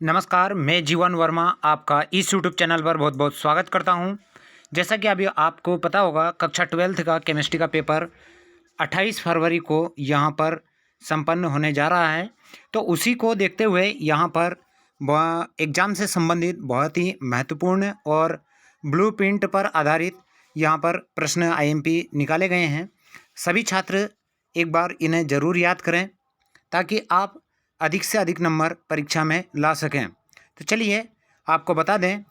नमस्कार, मैं जीवन वर्मा आपका इस यूट्यूब चैनल पर बहुत बहुत स्वागत करता हूं। जैसा कि अभी आपको पता होगा, कक्षा 12th का केमिस्ट्री का पेपर 28 फरवरी को यहां पर संपन्न होने जा रहा है। तो उसी को देखते हुए यहां पर एग्ज़ाम से संबंधित बहुत ही महत्वपूर्ण और ब्लूप्रिंट पर आधारित यहां पर प्रश्न आईएमपी निकाले गए हैं। सभी छात्र एक बार इन्हें ज़रूर याद करें ताकि आप अधिक से अधिक नंबर परीक्षा में ला सकें। तो चलिए आपको बता दें,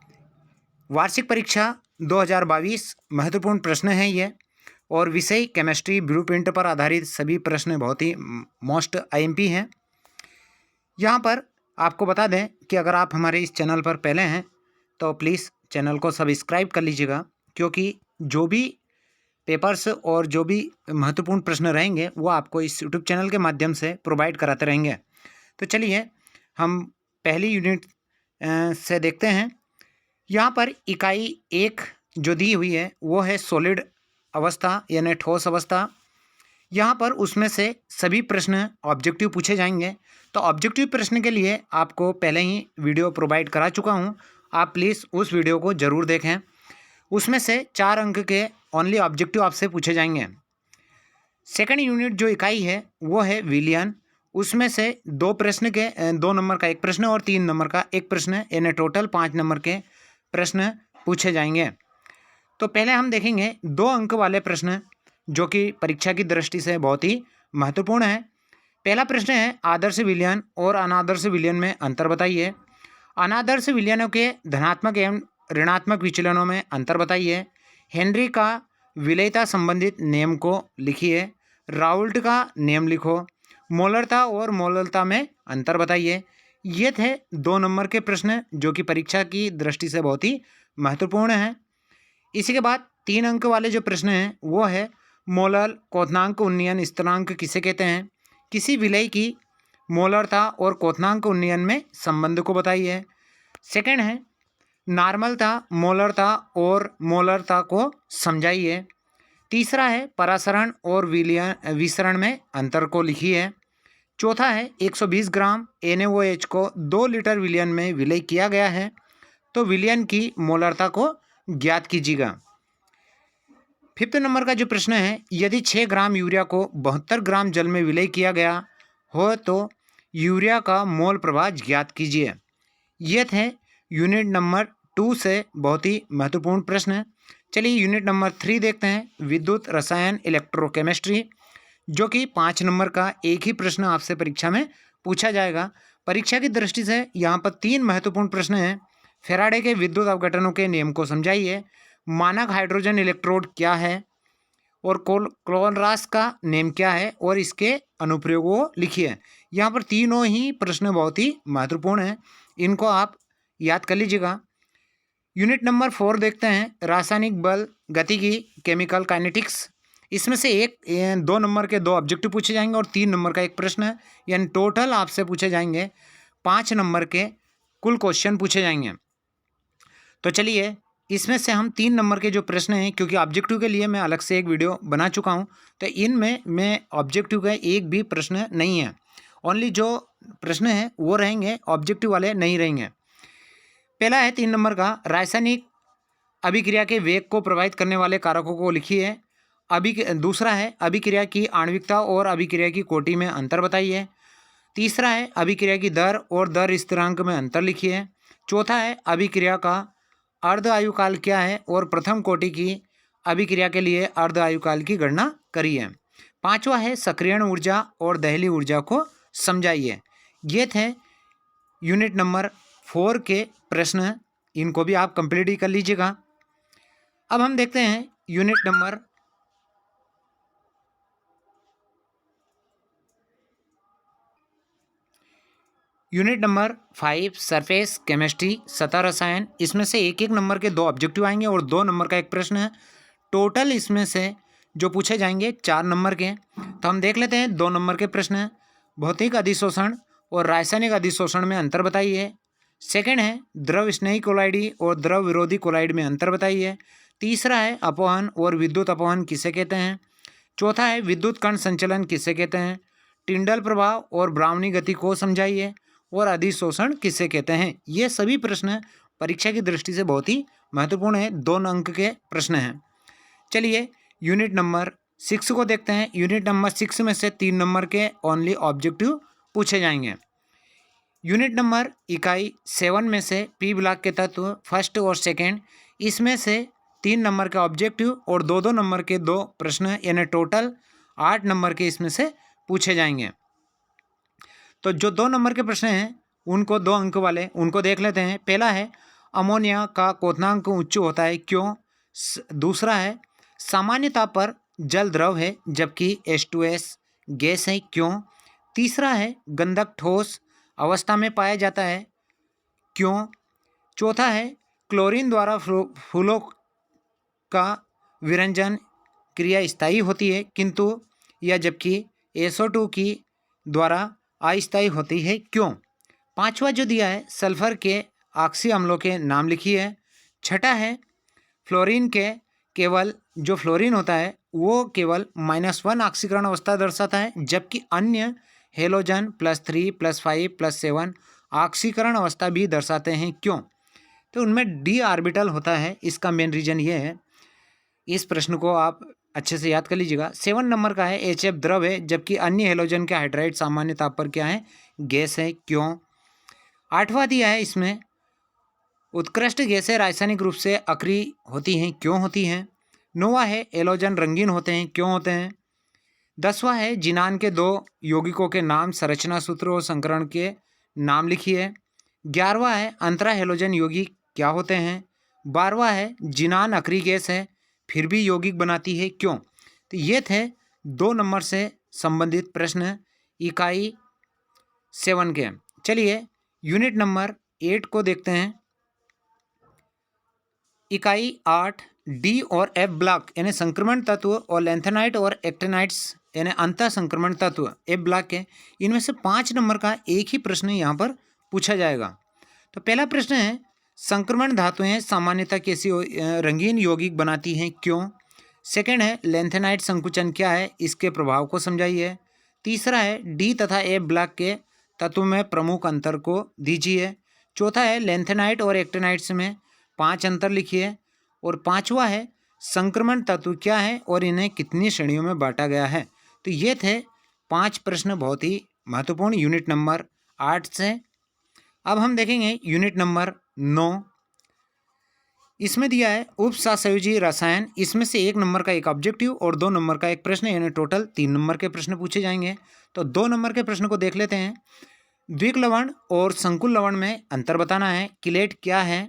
वार्षिक परीक्षा 2022 महत्वपूर्ण प्रश्न है ये, और विषय केमिस्ट्री ब्लूप्रिंट पर आधारित सभी प्रश्न बहुत ही मोस्ट आईएमपी हैं। यहाँ पर आपको बता दें कि अगर आप हमारे इस चैनल पर पहले हैं तो प्लीज़ चैनल को सब्सक्राइब कर लीजिएगा, क्योंकि जो भी पेपर्स और जो भी महत्वपूर्ण प्रश्न रहेंगे वो आपको इस यूट्यूब चैनल के माध्यम से प्रोवाइड कराते रहेंगे। तो चलिए हम पहली यूनिट से देखते हैं। यहाँ पर इकाई 1 जो दी हुई है वो है सॉलिड अवस्था यानी ठोस अवस्था। यहाँ पर उसमें से सभी प्रश्न ऑब्जेक्टिव पूछे जाएंगे। तो ऑब्जेक्टिव प्रश्न के लिए आपको पहले ही वीडियो प्रोवाइड करा चुका हूँ, आप प्लीज़ उस वीडियो को ज़रूर देखें। उसमें से 4 अंक के ओनली ऑब्जेक्टिव आपसे पूछे जाएंगे। सेकंड यूनिट जो इकाई है वो है विलियन। उसमें से 2 प्रश्न के 2 नंबर का एक प्रश्न और 3 नंबर का एक प्रश्न, यानी टोटल 5 नंबर के प्रश्न पूछे जाएंगे। तो पहले हम देखेंगे 2 अंक वाले प्रश्न जो कि परीक्षा की दृष्टि से बहुत ही महत्वपूर्ण है। पहला प्रश्न है आदर्श विलयन और अनादर्श विलयन में अंतर बताइए। अनादर्श विलयनों के धनात्मक एवं ऋणात्मक विचलनों में अंतर बताइए। हेनरी का विलेयता संबंधित नियम को लिखिए। राउल्ट का नियम लिखो। मोलरता और मोलरता में अंतर बताइए। ये थे 2 नंबर के प्रश्न जो कि परीक्षा की दृष्टि से बहुत ही महत्वपूर्ण हैं। इसी के बाद 3 अंक वाले जो प्रश्न हैं वो है मोलर क्वथनांक उन्नयन स्थिरांक किसे कहते हैं। किसी विलेय की मोलरता और क्वथनांक उन्नयन में संबंध को बताइए। सेकंड है नॉर्मलता, मोलरता और मोलरता को समझाइए। तीसरा है परासरण और विसरण में अंतर को लिखिए। चौथा है 120 ग्राम NaOH को 2 लीटर विलयन में विलय किया गया है, तो विलयन की मोलरता को ज्ञात कीजिएगा। 5th नंबर का जो प्रश्न है, यदि 6 ग्राम यूरिया को 72 ग्राम जल में विलय किया गया हो तो यूरिया का मोल प्रवाह ज्ञात कीजिए। ये थे यूनिट नंबर 2 से बहुत ही महत्वपूर्ण प्रश्न। चलिए यूनिट नंबर 3 देखते हैं, विद्युत रसायन इलेक्ट्रोकेमिस्ट्री, जो कि 5 नंबर का एक ही प्रश्न आपसे परीक्षा में पूछा जाएगा। परीक्षा की दृष्टि से यहाँ पर 3 महत्वपूर्ण प्रश्न हैं। फेराडे के विद्युत अपघटनों के नियम को समझाइए। मानक हाइड्रोजन इलेक्ट्रोड क्या है और क्लोरास का नियम क्या है और इसके अनुप्रयोगों को लिखिए। यहाँ पर तीनों ही प्रश्न बहुत ही महत्वपूर्ण हैं, इनको आप याद कर लीजिएगा। यूनिट नंबर 4 देखते हैं, रासायनिक बल गतिकी केमिकल काइनेटिक्स। इसमें से 2 नंबर के 2 ऑब्जेक्टिव पूछे जाएंगे और 3 नंबर का एक प्रश्न है, यानी टोटल आपसे पूछे जाएंगे 5 नंबर के कुल क्वेश्चन पूछे जाएंगे। तो चलिए इसमें से हम 3 नंबर के जो प्रश्न हैं, क्योंकि ऑब्जेक्टिव के लिए मैं अलग से एक वीडियो बना चुका हूं, तो इनमें मैं ऑब्जेक्टिव का एक भी प्रश्न नहीं है, ओनली जो प्रश्न हैं वो रहेंगे, ऑब्जेक्टिव वाले नहीं रहेंगे। पहला है 3 नंबर का, रासायनिक अभिक्रिया के वेग को प्रभावित करने वाले कारकों को लिखिए। दूसरा है अभिक्रिया की आणविकता और अभिक्रिया की कोटि में अंतर बताइए। तीसरा है अभिक्रिया की दर और दर स्थिरांक में अंतर लिखिए। चौथा है अभिक्रिया का अर्ध आयुकाल क्या है और प्रथम कोटि की अभिक्रिया के लिए अर्ध आयुकाल की गणना करिए। 5वां है सक्रियण ऊर्जा और दहली ऊर्जा को समझाइए। ये थे यूनिट नंबर 4 के प्रश्न, इनको भी आप कंप्लीट ही कर लीजिएगा। अब हम देखते हैं यूनिट नंबर 5 सरफेस केमिस्ट्री सतह रसायन। इसमें से एक एक नंबर के 2 ऑब्जेक्टिव आएंगे और 2 नंबर का एक प्रश्न है। टोटल इसमें से जो पूछे जाएंगे 4 नंबर के। तो हम देख लेते हैं 2 नंबर के प्रश्न। भौतिक अधिशोषण और रासायनिक अधिशोषण में अंतर बताइए। सेकंड है द्रव स्नेही कोलाइडी और द्रव विरोधी कोलाइड में अंतर बताइए। तीसरा है अपवहन और विद्युत अपवहन किसे कहते हैं। चौथा है विद्युत कण संचलन किसे कहते हैं। टिंडल प्रभाव और ब्राउनी गति को समझाइए। और अधिशोषण किसे कहते हैं। ये सभी प्रश्न परीक्षा की दृष्टि से बहुत ही महत्वपूर्ण है, 2 अंक के प्रश्न हैं। चलिए यूनिट नंबर 6 को देखते हैं। यूनिट नंबर 6 में से 3 नंबर के ओनली ऑब्जेक्टिव पूछे जाएंगे। यूनिट नंबर इकाई 7 में से पी ब्लॉक के तत्व फर्स्ट और सेकेंड, इसमें से 3 नंबर के ऑब्जेक्टिव और 2-2 नंबर के 2 प्रश्न, यानी टोटल 8 नंबर के इसमें से पूछे जाएंगे। तो जो 2 नंबर के प्रश्न हैं उनको 2 अंक वाले उनको देख लेते हैं। पहला है अमोनिया का क्वथनांक उच्च होता है क्यों। दूसरा है सामान्य ताप पर जल द्रव है जबकि H2S गैस है क्यों। तीसरा है गंधक ठोस अवस्था में पाया जाता है क्यों। चौथा है क्लोरीन द्वारा फूलों का विरंजन क्रिया स्थायी होती है किंतु या जबकि SO2 की द्वारा अस्थायी होती है क्यों। पांचवा जो दिया है सल्फर के ऑक्सी अम्लों के नाम लिखिए। छठा है फ्लोरीन के केवल जो फ्लोरीन होता है वो केवल -1 ऑक्सीकरण अवस्था दर्शाता है जबकि अन्य हेलोजन +3 +5 +7 ऑक्सीकरण अवस्था भी दर्शाते हैं क्यों। तो उनमें डी ऑर्बिटल होता है, इसका मेन रीजन ये है। इस प्रश्न को आप अच्छे से याद कर लीजिएगा। 7 नंबर का है HF द्रव है जबकि अन्य हेलोजन के हाइड्राइड सामान्य ताप पर क्या है, गैस है क्यों। 8वां दिया है इसमें उत्कृष्ट गैसें रासायनिक रूप से अक्रिय होती हैं क्यों होती हैं। 9वां है एलोजन रंगीन होते हैं क्यों होते हैं। 10वां है जिनान के 2 यौगिकों के नाम, संरचना सूत्र और संकरण के नाम लिखिए। 11वां है अंतरा हेलोजन यौगिक क्या होते हैं। 12वां है जिनान अक्रिय गैस है फिर भी यौगिक बनाती है क्यों। तो ये थे 2 नंबर से संबंधित प्रश्न इकाई 7 के। चलिए यूनिट नंबर 8 को देखते हैं। इकाई 8 डी और एफ ब्लॉक यानी संक्रमण तत्व और लेंथेनाइट और एक्टिनाइट्स यानी अंतः संक्रमण तत्व एफ ब्लॉक के, इनमें से 5 नंबर का एक ही प्रश्न यहाँ पर पूछा जाएगा। तो पहला प्रश्न है संक्रमण धातुएं सामान्यतः कैसी रंगीन यौगिक बनाती हैं क्यों। सेकंड है लेंथेनाइट संकुचन क्या है, इसके प्रभाव को समझाइए। तीसरा है डी तथा एफ ब्लॉक के तत्व में प्रमुख अंतर को दीजिए। चौथा है लेंथेनाइट और एक्टिनाइट्स में 5 अंतर लिखिए। और 5वां है संक्रमण तत्व क्या है और इन्हें कितनी श्रेणियों में बांटा गया है। तो ये थे 5 प्रश्न बहुत ही महत्वपूर्ण यूनिट नंबर 8 से। अब हम देखेंगे यूनिट नंबर 9। इसमें दिया है उपसहसंयोजी रसायन, इसमें से 1 नंबर का एक ऑब्जेक्टिव और 2 नंबर का एक प्रश्न, यानी टोटल 3 नंबर के प्रश्न पूछे जाएंगे। तो 2 नंबर के प्रश्न को देख लेते हैं। द्विक लवण और संकुल लवण में अंतर बताना है, किलेट क्या है।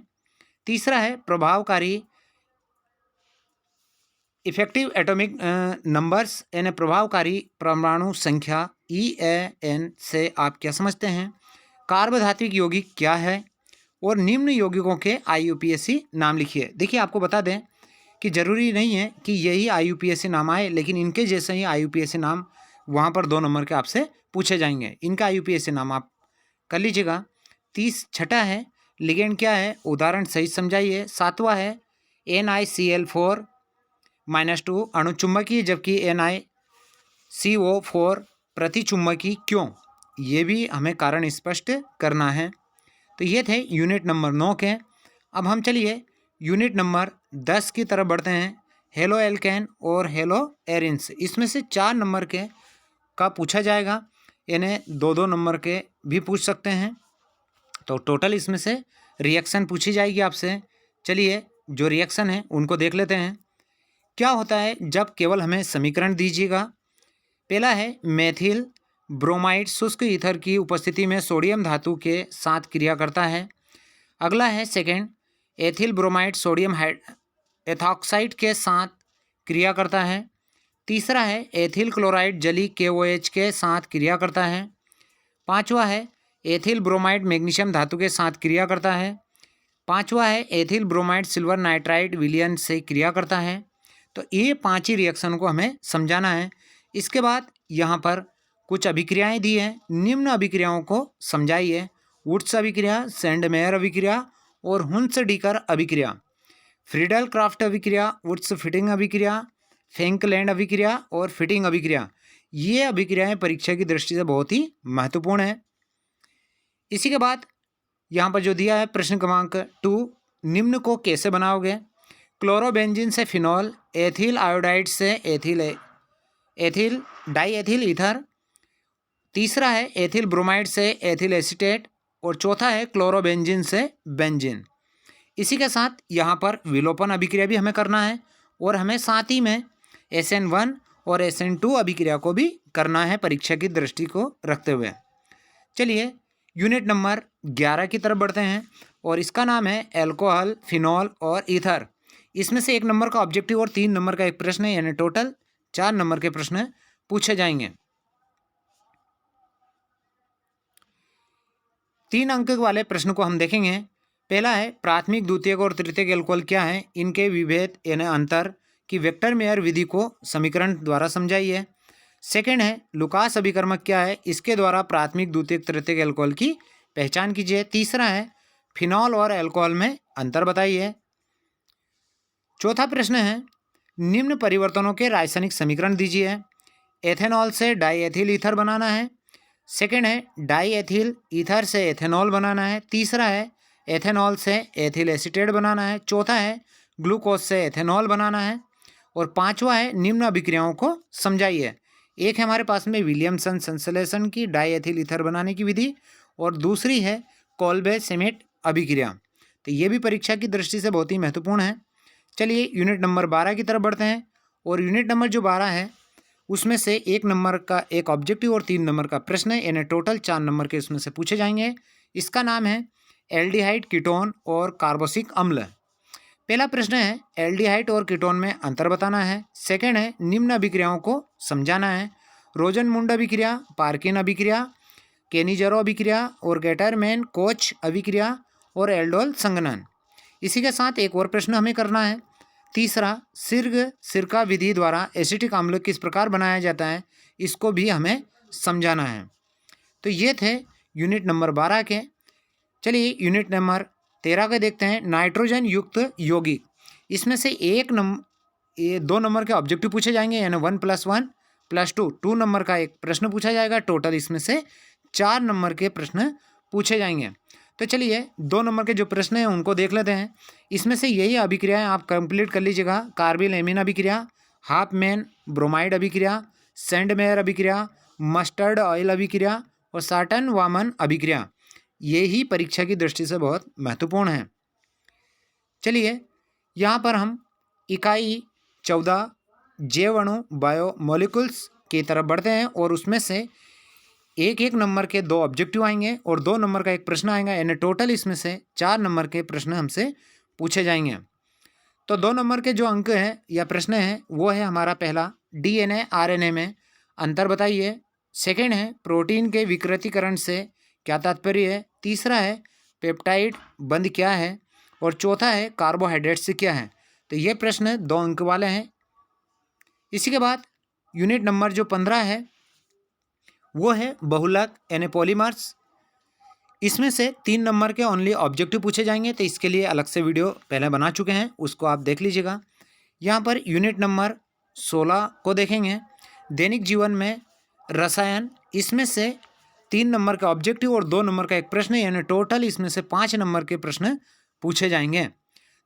तीसरा है प्रभावकारी इफेक्टिव एटॉमिक नंबर्स यानी प्रभावकारी परमाणु संख्या EAN से आप क्या समझते हैं। कार्बधात्विक यौगिक क्या है और निम्न यौगिकों के IUPAC नाम लिखिए। देखिए आपको बता दें कि ज़रूरी नहीं है कि यही IUPAC नाम आए, लेकिन इनके जैसे ही IUPAC नाम वहाँ पर 2 नंबर के आपसे पूछे जाएंगे। इनका IUPAC नाम आप कर लीजिएगा। 6ठा है लिगेंड क्या है, उदाहरण सही समझाइए। 7वां है NiCl4-2 अणुचुम्बकीय जबकि NiCO4 प्रतिचुम्बकीय क्यों, ये भी हमें कारण स्पष्ट करना है। तो ये थे यूनिट नंबर 9 के। अब हम चलिए यूनिट नंबर 10 की तरफ बढ़ते हैं। हेलो एल्केन और हेलो एरिन्स, इसमें से 4 नंबर के का पूछा जाएगा, यानी 2-2 नंबर के भी पूछ सकते हैं। तो टोटल इसमें से रिएक्शन पूछी जाएगी आपसे। चलिए जो रिएक्शन है उनको देख लेते हैं। क्या होता है जब केवल हमें समीकरण दीजिएगा। पहला है मेथिल ब्रोमाइड शुष्क ईथर की उपस्थिति में सोडियम धातु के साथ क्रिया करता है। अगला है second, ethyl bromide sodium ethoxide के साथ क्रिया करता है। तीसरा है एथिल क्लोराइड जली KOH के साथ क्रिया करता है। 5वां है एथिल ब्रोमाइड मैग्नीशियम धातु के साथ क्रिया करता है। 5वां है एथिल ब्रोमाइड सिल्वर नाइट्राइड विलयन से क्रिया करता है। तो ये 5 ही रिएक्शन को हमें समझाना है। इसके बाद यहाँ पर कुछ अभिक्रियाएं दी हैं, निम्न अभिक्रियाओं को समझाइए। वुड्स अभिक्रिया, सैंडमेयर अभिक्रिया और हुंस-डीकर अभिक्रिया, फ्रीडल क्राफ्ट अभिक्रिया, वुड्स फिटिंग अभिक्रिया, फेंकलैंड अभिक्रिया और फिटिंग अभिक्रिया। ये अभिक्रियाएं परीक्षा की दृष्टि से बहुत ही महत्वपूर्ण है। इसी के बाद यहाँ पर जो दिया है प्रश्न क्रमांक 2, निम्न को कैसे बनाओगे? क्लोरोबेंजीन से फिनॉल, एथिल आयोडाइड से एथिल डाईएथिल ईथर, तीसरा है एथिल ब्रोमाइड से एथिल एसीटेट, और चौथा है क्लोरोबेंजीन से बेंजीन। इसी के साथ यहाँ पर विलोपन अभिक्रिया भी हमें करना है और हमें साथ ही में SN1 और SN2 अभिक्रिया को भी करना है परीक्षा की दृष्टि को रखते हुए। चलिए यूनिट नंबर 11 की तरफ बढ़ते हैं और इसका नाम है एल्कोहल, फिनॉल और ईथर। इसमें से 1 नंबर का ऑब्जेक्टिव और 3 नंबर का एक प्रश्न है, यानी टोटल 4 नंबर के प्रश्न पूछे जाएंगे। 3 अंक वाले प्रश्न को हम देखेंगे। पहला है प्राथमिक, द्वितीयक और तृतीयक एल्कोहल क्या है, इनके विभेद यानी अंतर की वेक्टर मेयर विधि को समीकरण द्वारा समझाइए। सेकंड है लुकास अभिकर्मक क्या है, इसके द्वारा प्राथमिक, द्वितीयक, तृतीयक एल्कोहल की पहचान कीजिए। तीसरा है फिनॉल और एल्कोहल में अंतर बताइए। चौथा प्रश्न है निम्न परिवर्तनों के रासायनिक समीकरण दीजिए। एथेनॉल से डाईएथिल ईथर बनाना है। सेकंड है डाईएथिल ईथर से एथेनॉल बनाना है। तीसरा है एथेनॉल से एथिल एसीटेट बनाना है। चौथा है ग्लूकोज से एथेनॉल बनाना है। और पांचवा है निम्न अभिक्रियाओं को समझाइए। एक है हमारे पास में विलियमसन संश्लेषण की डाईएथिल ईथर बनाने की विधि, और दूसरी है कोल्बे शेमिट अभिक्रिया। तो ये भी परीक्षा की दृष्टि से बहुत ही महत्वपूर्ण है। चलिए यूनिट नंबर 12 की तरफ बढ़ते हैं और यूनिट नंबर जो 12 है उसमें से 1 नंबर का एक ऑब्जेक्टिव और 3 नंबर का प्रश्न है, यानी टोटल 4 नंबर के इसमें से पूछे जाएंगे। इसका नाम है एल्डिहाइड, कीटोन और कार्बोक्सिलिक अम्ल। पहला प्रश्न है एल्डिहाइड और कीटोन में अंतर बताना है। सेकंड है निम्न अभिक्रियाओं को समझाना है। रोजनमुंड अभिक्रिया, पार्किन अभिक्रिया, केनिजेरो अभिक्रिया और गेटरमैन कोच अभिक्रिया और एल्डोल संघनन। इसी के साथ एक और प्रश्न हमें करना है। तीसरा सिरका विधि द्वारा एसिटिक अम्ल किस प्रकार बनाया जाता है, इसको भी हमें समझाना है। तो ये थे यूनिट नंबर 12 के। चलिए यूनिट नंबर 13 के देखते हैं, नाइट्रोजन युक्त यौगिक। इसमें से 2 नंबर के ऑब्जेक्टिव पूछे जाएंगे, यानी 1 + 1 + 2 नंबर का एक प्रश्न पूछा जाएगा। टोटल इसमें से 4 नंबर के प्रश्न पूछे जाएंगे। तो चलिए 2 नंबर के जो प्रश्न हैं उनको देख लेते हैं। इसमें से यही अभिक्रियाएं आप कंप्लीट कर लीजिएगा। कार्बिल एमीन अभिक्रिया, हाफमैन ब्रोमाइड अभिक्रिया, सैंडमेयर अभिक्रिया, मस्टर्ड ऑयल अभिक्रिया और साटन वामन अभिक्रिया। ये ही परीक्षा की दृष्टि से बहुत महत्वपूर्ण है। चलिए यहाँ पर हम इकाई 14 जैव अणु बायोमोलिकुल्स की तरफ बढ़ते हैं और उसमें से 1 नंबर के 2 ऑब्जेक्टिव आएंगे और 2 नंबर का एक प्रश्न आएगा, यानी टोटल इसमें से 4 नंबर के प्रश्न हमसे पूछे जाएंगे। तो 2 नंबर के जो अंक हैं या प्रश्न हैं वो है हमारा पहला DNA RNA में अंतर बताइए। सेकंड है प्रोटीन के विकृतीकरण से क्या तात्पर्य है। तीसरा है पेप्टाइड बंध क्या है और चौथा है कार्बोहाइड्रेट से क्या है। तो ये प्रश्न 2 अंक वाले हैं। इसी के बाद यूनिट नंबर जो 15 है वो है बहुलक यानी पॉलीमर्स। इसमें से 3 नंबर के ओनली ऑब्जेक्टिव पूछे जाएंगे, तो इसके लिए अलग से वीडियो पहले बना चुके हैं, उसको आप देख लीजिएगा। यहाँ पर यूनिट नंबर 16 को देखेंगे, दैनिक जीवन में रसायन। इसमें से 3 नंबर का ऑब्जेक्टिव और 2 नंबर का एक प्रश्न, यानी टोटल इसमें से 5 नंबर के प्रश्न पूछे जाएंगे।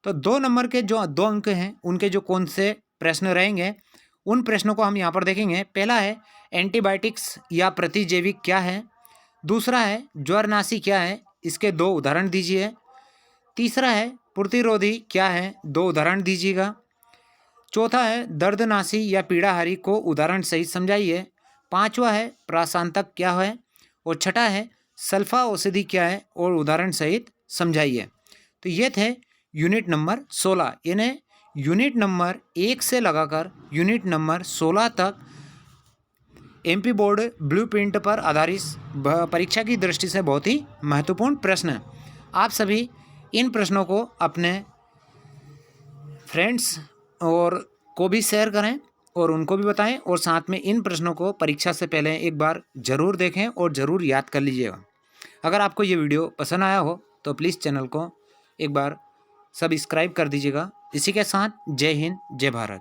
तो 2 नंबर के जो 2 अंक हैं उनके जो कौन से प्रश्न रहेंगे उन प्रश्नों को हम यहाँ पर देखेंगे। पहला है एंटीबायोटिक्स या प्रतिजैविक क्या है। दूसरा है ज्वरनाशी क्या है, इसके 2 उदाहरण दीजिए। तीसरा है प्रतिरोधी क्या है, 2 उदाहरण दीजिएगा। चौथा है दर्दनाशी या पीड़ाहारी को उदाहरण सहित समझाइए। पांचवा है प्राशांतक क्या है और छठा है सल्फा औषधि क्या है और उदाहरण सहित समझाइए। तो ये थे यूनिट नंबर 16, यानी यूनिट नंबर 1 से लगाकर यूनिट नंबर 16 तक MP बोर्ड ब्लूप्रिंट पर आधारित परीक्षा की दृष्टि से बहुत ही महत्वपूर्ण प्रश्न है। आप सभी इन प्रश्नों को अपने फ्रेंड्स और को भी शेयर करें और उनको भी बताएं, और साथ में इन प्रश्नों को परीक्षा से पहले एक बार ज़रूर देखें और ज़रूर याद कर लीजिएगा। अगर आपको ये वीडियो पसंद आया हो तो प्लीज़ चैनल को एक बार सब्सक्राइब कर दीजिएगा। इसी के साथ जय हिंद, जय भारत।